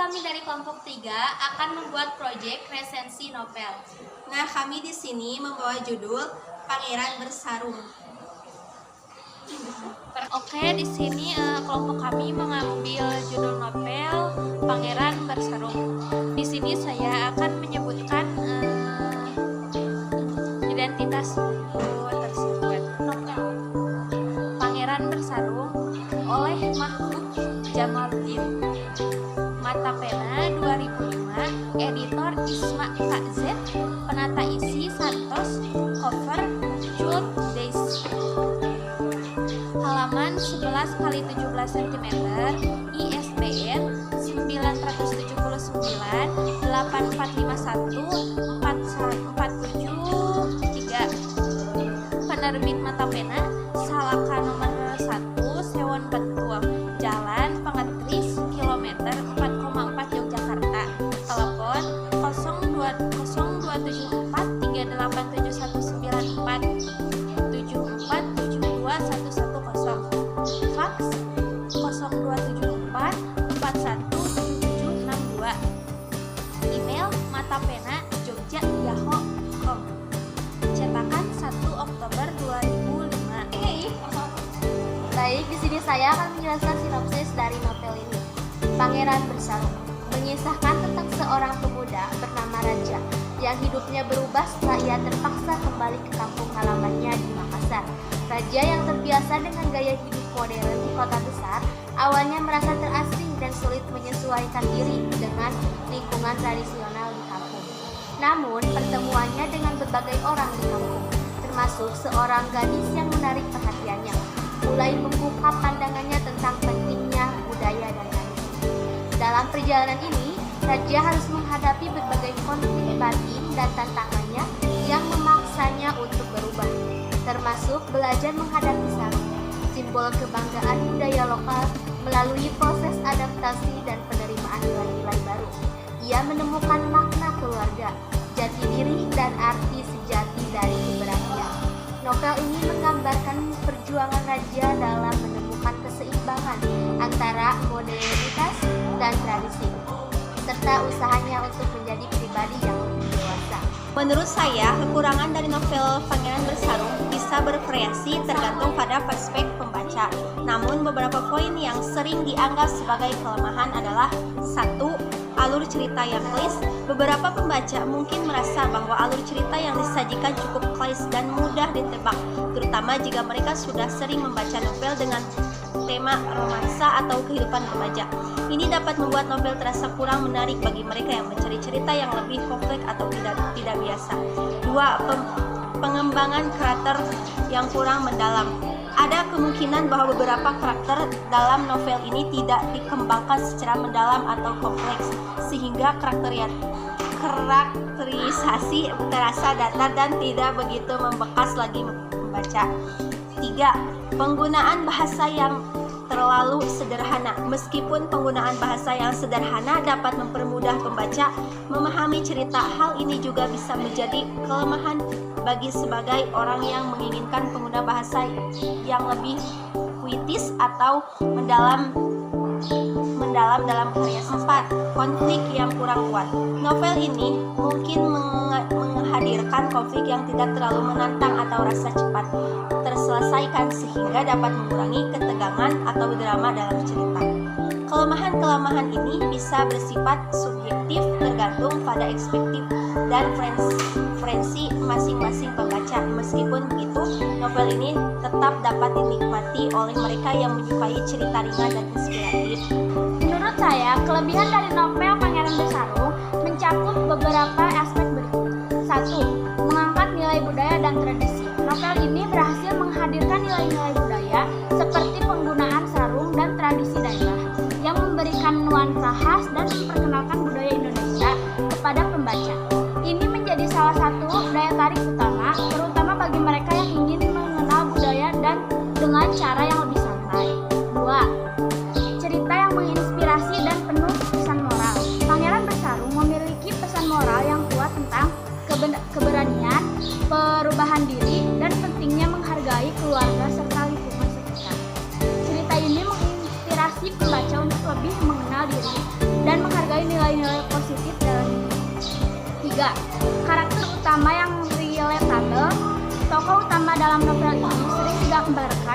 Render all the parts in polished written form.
kami dari kelompok 3 akan membuat proyek resensi novel. Nah, kami di sini membawa judul Pangeran Bersarung. Oke, di sini kelompok kami mengambil judul novel Pangeran Bersarung. Di sini saya akan menyebutkan identitas buku tersebut. Novel Pangeran Bersarung oleh Mahfud Jamaluddin. Mata pena 2005, editor Isma KZ, penata isi Santos, cover Jules Days. Halaman 11 x 17 cm, ISBN 979 8451 473. Penerbit Mata Pena, Salaka nomor 1, Sewon Betul, Jalan Pengetris, kilometer 4,4 Yogyakarta. Telepon 0274 387194 7472 110. Fax 0274 417762. Email matapena@jogja.yahoo.com. Cetakan 1 Oktober 2005. Baik, di sini saya akan menjelaskan sinopsis dari novel ini. Pangeran Bersarung mengisahkan tentang seorang pemuda bernama Raja yang hidupnya berubah setelah ia terpaksa kembali ke kampung halamannya di Makassar. Raja yang terbiasa dengan gaya hidup modern di kota besar, awalnya merasa terasing dan sulit menyesuaikan diri dengan lingkungan tradisional di kampung. Namun, pertemuannya dengan berbagai orang di kampung, termasuk seorang gadis yang menarik perhatiannya, mulai membuka pandangannya tentang pentingnya budaya dan tradisi. Dalam perjalanan ini, Raja harus menghadapi berbagai konflik batin dan tantangannya yang memaksanya untuk berubah, termasuk belajar menghadapi sarung, simbol kebanggaan budaya lokal, melalui proses adaptasi dan penerimaan nilai-nilai baru. Ia menemukan makna keluarga, jati diri, dan arti sejati dari keberanian. Novel ini menggambarkan perjuangan Raja dalam menemukan keseimbangan antara modernitas dan tradisi, serta usahanya untuk menjadi pribadi yang lebih dewasa. Menurut saya, kekurangan dari novel Pangeran Bersarung bisa bervariasi tergantung pada perspektif pembaca. Namun, beberapa poin yang sering dianggap sebagai kelemahan adalah: 1. Alur cerita yang klise. Beberapa pembaca mungkin merasa bahwa alur cerita yang disajikan cukup klise dan mudah ditebak, terutama jika mereka sudah sering membaca novel dengan tema romansa atau kehidupan remaja. Ini dapat membuat novel terasa kurang menarik bagi mereka yang mencari cerita yang lebih kompleks atau tidak biasa. 2. Pengembangan karakter yang kurang mendalam. Ada kemungkinan bahwa beberapa karakter dalam novel ini tidak dikembangkan secara mendalam atau kompleks, sehingga karakterisasi terasa datar dan tidak begitu membekas lagi membaca. 3. Penggunaan bahasa yang terlalu sederhana. Meskipun penggunaan bahasa yang sederhana dapat mempermudah pembaca memahami cerita, hal ini juga bisa menjadi kelemahan bagi sebagai orang yang menginginkan pengguna bahasa yang lebih puitis atau mendalam dalam karya. 4. Konflik yang kurang kuat. Novel ini mungkin menghadirkan konflik yang tidak terlalu menantang atau rasa cepat terselesaikan, sehingga dapat mengurangi ketegangan atau drama dalam cerita. Kelemahan-kelemahan ini bisa bersifat subjektif, tergantung pada ekspektif dan preferensi masing-masing pembaca. Meskipun begitu, novel ini tetap dapat dinikmati oleh mereka yang menyukai cerita ringan dan inspiratif. Menurut saya, kelebihan dari novel Pangeran Bersarung mencakup beberapa aspek berikut. 1. Mengangkat nilai budaya dan tradisi. Novel ini berhasil menghadirkan nilai-nilai budaya seperti penggunaan sarung dan tradisi daerah yang memberikan nuansa khas dan memperkenalkan budaya Indonesia kepada pembaca. Ini menjadi salah satu daya tarik utama, terutama bagi mereka yang ingin mengenal budaya dan dengan cara yang lebih santai. 2. Cerita yang menginspirasi dan penuh pesan moral. Pangeran Bersarung memiliki pesan moral yang kuat tentang keberanian, perubahan diri, dan pentingnya menghargai keluarga serta lingkungan.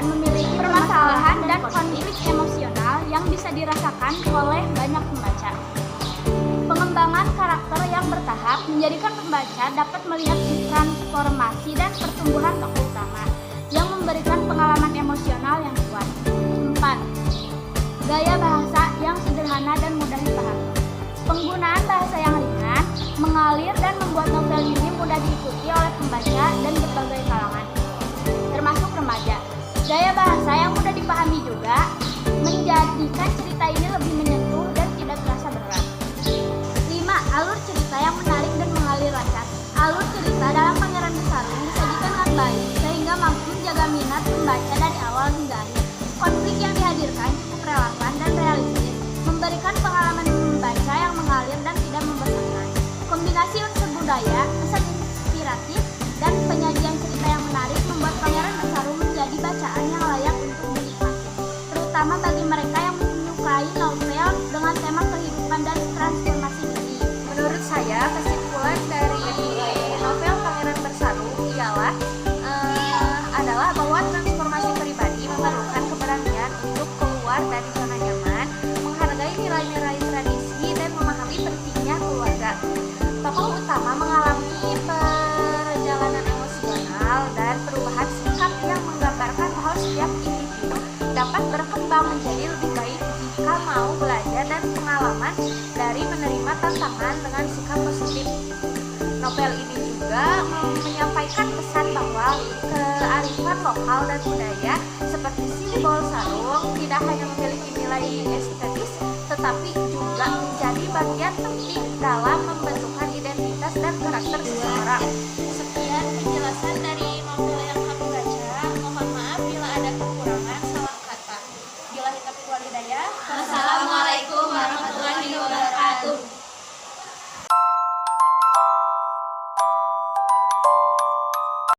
perempuan memiliki permasalahan dan konflik emosional yang bisa dirasakan oleh banyak pembaca. Pengembangan karakter yang bertahap menjadikan pembaca dapat melihat transformasi dan pertumbuhan tokoh utama yang memberikan pengalaman emosional yang kuat. 4. Gaya bahasa yang sederhana dan mudah dipahami. Penggunaan bahasa yang ringan, mengalir, dan membuat novel ini mudah diikuti oleh pembaca dan berbagai kalangan, termasuk remaja. Gaya bahasa yang mudah dipahami juga menjadikan cerita ini lebih menyentuh dan tidak terasa berat. 5. Alur cerita yang menarik dan mengalir lancar. Alur cerita dalam Pangeran Bersarung disajikan dengan baik sehingga mampu menjaga minat pembaca dari awal hingga akhir. Konflik yang dihadirkan cukup relevan dan realistis, memberikan pengalaman membaca yang mengalir dan tidak membosankan. Kombinasi unsur budaya, kesan inspiratif, dan penyajian cerita yang menarik membuat Pangeran Bersarung menjadi bacaan yang layak untuk dinikmati, terutama bagi mereka yang menyukai novel dengan tema kehidupan dan transformasi diri. Menurut saya, kesimpulan dari novel Pangeran Bersarung adalah bahwa transformasi pribadi memerlukan keberanian untuk keluar dari zona nyaman, menghargai nilai-nilai tradisi, dan memahami pentingnya keluarga. Tokoh utama mengalami perjalanan emosional dan perubahan sikap yang menggambarkan bahwa setiap individu dapat berkembang menjadi lebih baik jika mau belajar dan pengalaman dari menerima tantangan dengan sikap positif. Novel ini juga menyampaikan pesan bahwa kearifan lokal dan budaya seperti simbol sarung tidak hanya memiliki nilai estetis, tetapi juga menjadi bagian penting dalam membentuk